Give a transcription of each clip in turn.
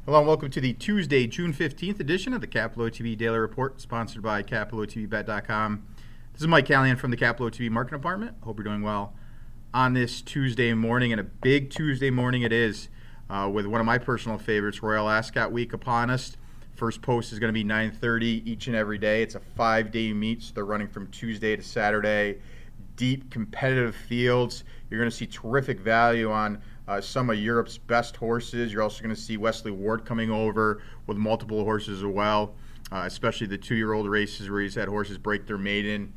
Hello and welcome to the Tuesday, June 15th edition of the Capital OTB Daily Report, sponsored by CapitalOTBBet.com. This is Mike Callahan from the Capital OTB Marketing Department. Hope you're doing well on this Tuesday morning, and a big Tuesday morning it is, with one of my personal favorites, Royal Ascot Week, upon us. First post is going to be 9:30 each and every day. It's a 5-day meet, so they're running from Tuesday to Saturday. Deep competitive fields. You're going to see terrific value on some of Europe's best horses. You're also going to see Wesley Ward coming over with multiple horses as well, especially the 2-year-old races where he's had horses break their maiden,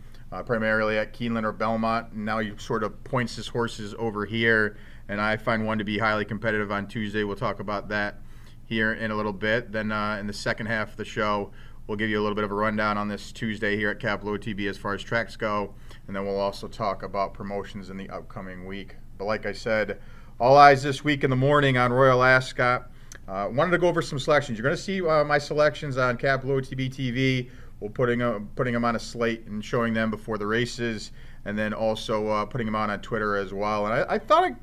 primarily at Keeneland or Belmont. And now he sort of points his horses over here, and I find one to be highly competitive on Tuesday. We'll talk about that here in a little bit. Then in the second half of the show, we'll give you a little bit of a rundown on this Tuesday here at Capital OTB as far as tracks go, and then we'll also talk about promotions in the upcoming week. But like I said, all eyes this week in the morning on Royal Ascot. Wanted to go over some selections. You're going to see my selections on Capital OTB TV. We're putting them on a slate and showing them before the races, and then also putting them on Twitter as well. And I thought I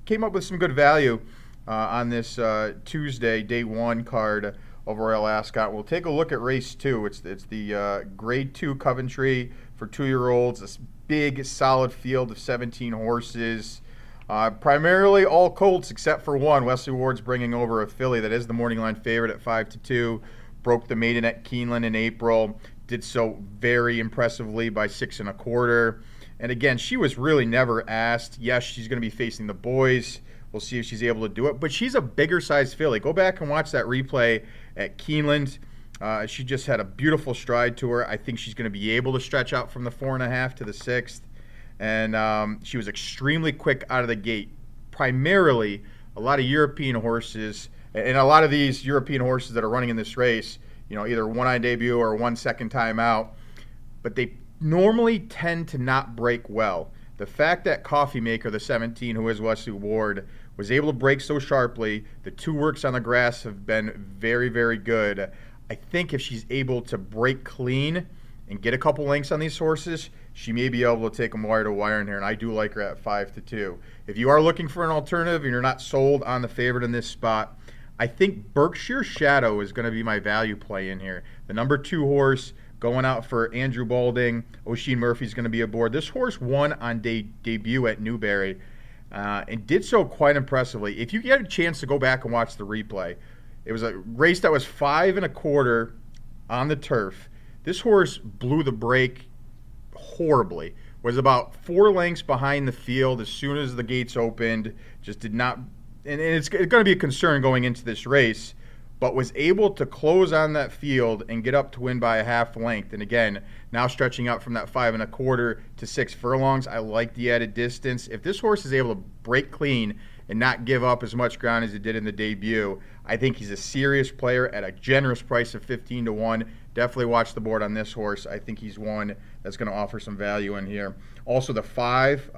came up with some good value on this Tuesday, day 1 card of Royal Ascot. We'll take a look at race 2. It's the Grade 2 Coventry for 2-year-olds. This big, solid field of 17 horses. Primarily all colts except for one. Wesley Ward's bringing over a filly that is the morning line favorite at 5-2. Broke the maiden at Keeneland in April. Did so very impressively by 6 1/4. And again, she was really never asked. Yes, she's going to be facing the boys. We'll see if she's able to do it. But she's a bigger size filly. Go back and watch that replay at Keeneland. She just had a beautiful stride to her. I think she's going to be able to stretch out from the 4.5 to the 6th. And she was extremely quick out of the gate. Primarily, a lot of European horses, and a lot of these European horses that are running in this race, either one on debut or one second time out, but they normally tend to not break well. The fact that Coffee Maker, the 17, who is Wesley Ward, was able to break so sharply, the 2 works on the grass have been very, very good. I think if she's able to break clean and get a couple lengths on these horses, she may be able to take them wire to wire in here, and I do like her at 5-2. If you are looking for an alternative and you're not sold on the favorite in this spot, I think Berkshire Shadow is going to be my value play in here. The number 2 horse going out for Andrew Balding. Oisin Murphy's going to be aboard. This horse won on debut at Newbury and did so quite impressively. If you get a chance to go back and watch the replay, it was a race that was 5 1/4 on the turf. This horse blew the brake horribly. Was about 4 lengths behind the field as soon as the gates opened. Just did not, and it's going to be a concern going into this race, but was able to close on that field and get up to win by a half length. And again, now stretching out from that 5 1/4 to 6 furlongs. I like the added distance. If this horse is able to break clean and not give up as much ground as he did in the debut, I think he's a serious player at a generous price of 15-1. Definitely watch the board on this horse. I think he's one that's going to offer some value in here. Also, the 5,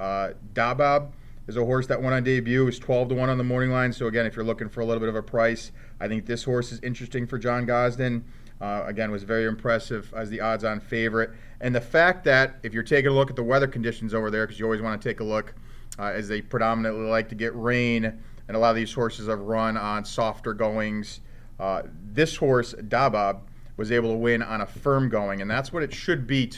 Dabab, is a horse that won on debut. Is 12-1 on the morning line. So again, if you're looking for a little bit of a price, I think this horse is interesting for John Gosden. Again, was very impressive as the odds-on favorite. And the fact that if you're taking a look at the weather conditions over there, because you always want to take a look, as they predominantly like to get rain, and a lot of these horses have run on softer goings. This horse, Dabab, was able to win on a firm going, and that's what it should be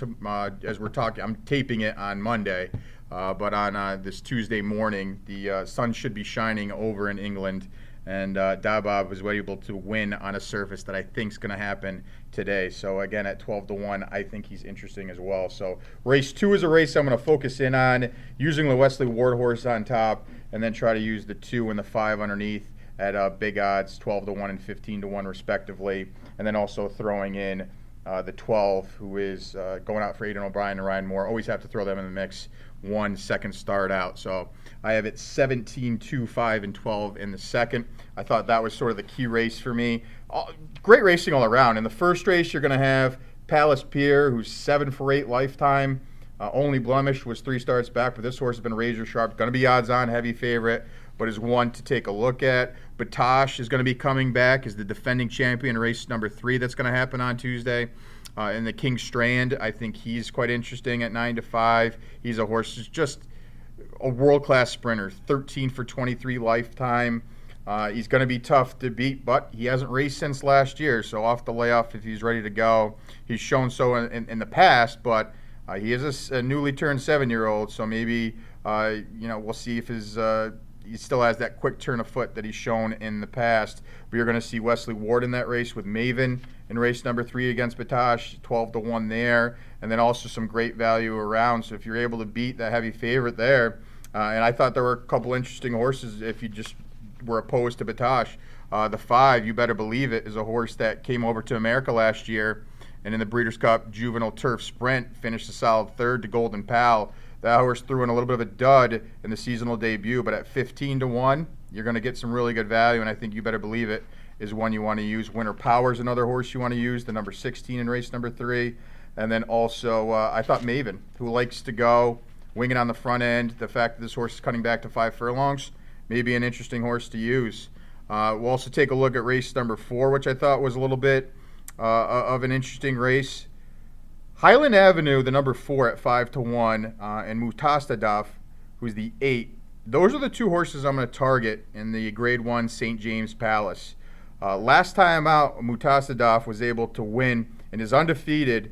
as we're talking. I'm taping it on Monday, but on this Tuesday morning, the sun should be shining over in England, and Dabab was able to win on a surface that I think is going to happen today. So again, at 12-1, I think he's interesting as well. So race 2 is a race I'm going to focus in on, using the Wesley Ward horse on top, and then try to use the 2 and the 5 underneath at big odds, 12-1 and 15-1 respectively, and then also throwing in the 12, who is going out for Aidan O'Brien and Ryan Moore. Always have to throw them in the mix, 1 second start out. So I have it 17, 2, 5, and 12 in the second. I thought that was sort of the key race for me. Great racing all around. In the first race, you're going to have Palace Pier, who's 7 for 8 lifetime. Only blemish was 3 starts back, but this horse has been razor sharp. Going to be odds-on, heavy favorite, but is one to take a look at. Batosh is going to be coming back as the defending champion, race number 3 that's going to happen on Tuesday. In the King Strand, I think he's quite interesting at 9-5. He's a horse who's just a world-class sprinter, 13 for 23 lifetime. He's going to be tough to beat, but he hasn't raced since last year, so off the layoff if he's ready to go. He's shown so in the past, but he is a newly turned 7-year-old, so maybe we'll see if he still has that quick turn of foot that he's shown in the past. We are going to see Wesley Ward in that race with Maven in race number 3 against Batosh, 12-1 there, and then also some great value around. So if you're able to beat that heavy favorite there, and I thought there were a couple interesting horses if you just were opposed to Batosh. The 5, You Better Believe It, is a horse that came over to America last year, and in the Breeders' Cup Juvenile Turf Sprint finished a solid 3rd to Golden Pal. That horse threw in a little bit of a dud in the seasonal debut, but at 15-1, you're going to get some really good value, and I think You Better Believe It is one you want to use. Winter Power's another horse you want to use, the number 16 in race number 3. And then also, I thought Maven, who likes to go winging on the front end, the fact that this horse is cutting back to 5 furlongs, may be an interesting horse to use. We'll also take a look at race number 4, which I thought was a little bit of an interesting race. Highland Avenue, the number 4 at 5-1, and Mutastadaf, who's the 8. Those are the 2 horses I'm going to target in the Grade 1 St. James Palace. Last time out, Mutastadaf was able to win and is undefeated.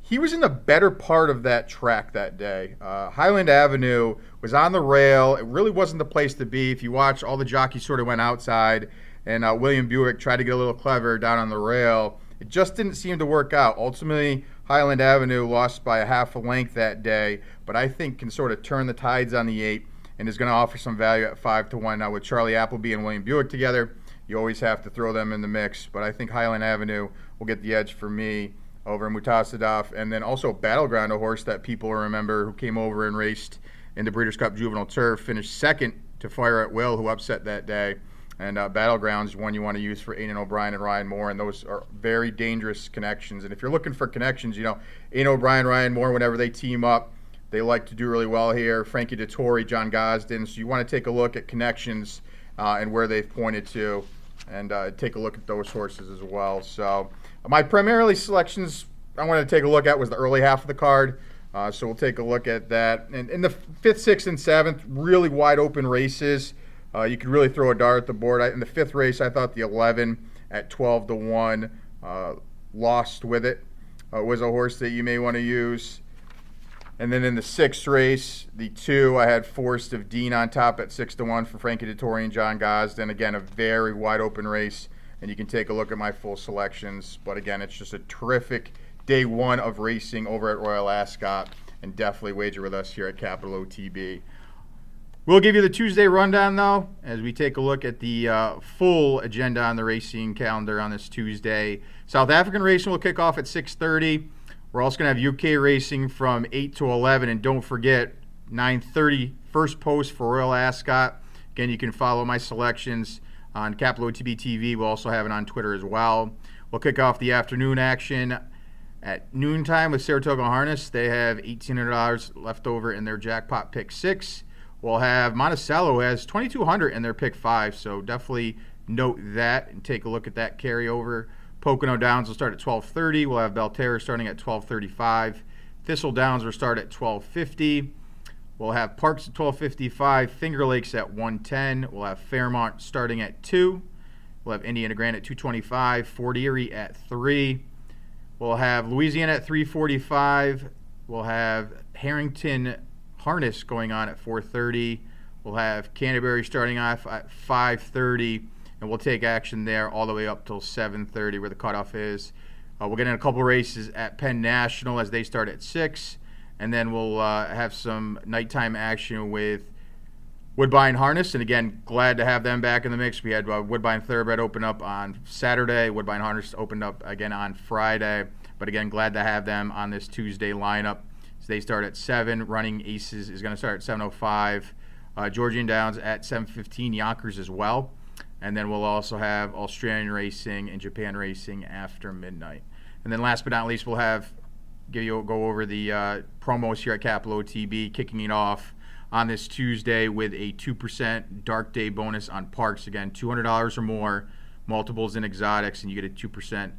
He was in the better part of that track that day. Highland Avenue was on the rail. It really wasn't the place to be. If you watch, all the jockeys sort of went outside, and William Buick tried to get a little clever down on the rail. It just didn't seem to work out. Ultimately, Highland Avenue lost by a half a length that day, but I think can sort of turn the tides on the 8 and is going to offer some value at 5-1. Now with Charlie Appleby and William Buick together, you always have to throw them in the mix, but I think Highland Avenue will get the edge for me over Mutastadaf. And then also Battleground, a horse that people remember who came over and raced in the Breeders' Cup Juvenile Turf, finished 2nd to Fire at Will, who upset that day. And Battlegrounds is one you want to use for Aidan O'Brien and Ryan Moore, and those are very dangerous connections. And if you're looking for connections, Aidan O'Brien, Ryan Moore, whenever they team up, they like to do really well here. Frankie Dettori, John Gosden. So you want to take a look at connections and where they've pointed to, and take a look at those horses as well. So my primarily selections I wanted to take a look at was the early half of the card. So we'll take a look at that. And in the 5th, 6th, and 7th, really wide open races. You could really throw a dart at the board. In the 5th race, I thought the 11 at 12-1, Lost With It, was a horse that you may want to use. And then in the 6th race, the 2, I had Forest of Dean on top at 6-1 for Frankie Dettori and John Gosden. Again, a very wide open race, and you can take a look at my full selections. But again, it's just a terrific day 1 of racing over at Royal Ascot, and definitely wager with us here at Capital OTB. We'll give you the Tuesday rundown, though, as we take a look at the full agenda on the racing calendar on this Tuesday. South African racing will kick off at 6:30. We're also going to have UK racing from 8 to 11. And don't forget, 9:30, first post for Royal Ascot. Again, you can follow my selections on Capital OTB TV. We'll also have it on Twitter as well. We'll kick off the afternoon action at noontime with Saratoga Harness. They have $1,800 left over in their jackpot pick 6. We'll have Monticello, who has $2,200 in their pick 5, so definitely note that and take a look at that carryover. Pocono Downs will start at 12:30. We'll have Belterra starting at 12:35. Thistle Downs will start at 12:50. We'll have Parks at 12:55. Finger Lakes at 1:10. We'll have Fairmont starting at 2. We'll have Indiana Grand at 2:25. Fort Erie at 3. We'll have Louisiana at 3:45. We'll have Harrington Harness going on at 4:30. We'll have Canterbury starting off at 5:30, and we'll take action there all the way up till 7:30 where the cutoff is. We'll get in a couple races at Penn National as they start at 6, and then we'll have some nighttime action with Woodbine Harness. And again, glad to have them back in the mix. We had Woodbine Thoroughbred open up on Saturday. Woodbine Harness opened up again on Friday. But again, glad to have them on this Tuesday lineup. So they start at 7. Running Aces is going to start at 7:05. Georgian Downs at 7:15. Yonkers as well. And then we'll also have Australian racing and Japan racing after midnight. And then last but not least, we'll go over the promos here at Capital OTB, kicking it off on this Tuesday with a 2% Dark Day bonus on Parks. Again, $200 or more, multiples and exotics, and you get a 2%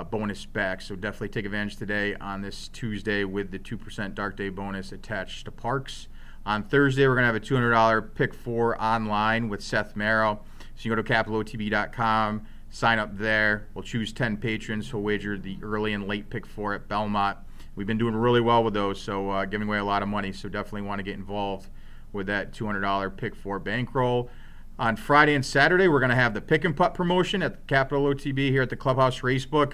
bonus back. So definitely take advantage today on this Tuesday with the 2% Dark Day bonus attached to Parks. On Thursday, we're going to have a $200 pick 4 online with Seth Merrill. So you go to capitalotb.com, sign up there. We'll choose 10 patrons who'll wager the early and late pick 4 at Belmont. We've been doing really well with those, so giving away a lot of money, so definitely want to get involved with that $200 pick 4 bankroll. On Friday and Saturday, we're going to have the pick and putt promotion at Capital OTB here at the Clubhouse Racebook.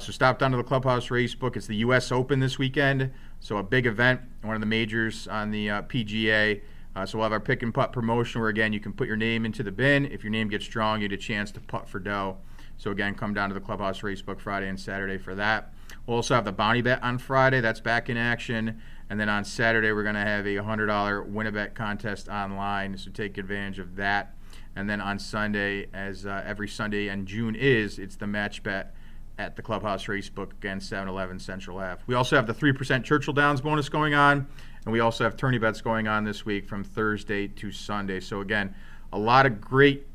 So stop down to the Clubhouse Racebook. It's the U.S. Open this weekend, so a big event, one of the majors on the PGA. So we'll have our pick and putt promotion where, again, you can put your name into the bin. If your name gets strong, you get a chance to putt for dough. So, again, come down to the Clubhouse Racebook Friday and Saturday for that. We'll also have the Bounty Bet on Friday. That's back in action. And then on Saturday, we're going to have a $100 win-a-bet contest online, so take advantage of that. And then on Sunday, as every Sunday in June is, it's the match bet at the Clubhouse Racebook, again, 711 Central Ave. We also have the 3% Churchill Downs bonus going on, and we also have tourney bets going on this week from Thursday to Sunday. So, again, a lot of great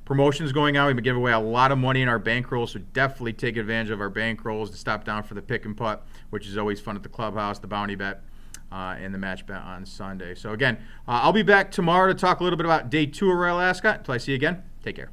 promotions going on. We've been giving away a lot of money in our bankrolls, so definitely take advantage of our bankrolls to stop down for the pick and putt, which is always fun at the Clubhouse, the Bounty Bet, and the match bet on Sunday. So, again, I'll be back tomorrow to talk a little bit about day 2 of Royal Ascot. Until I see you again, take care.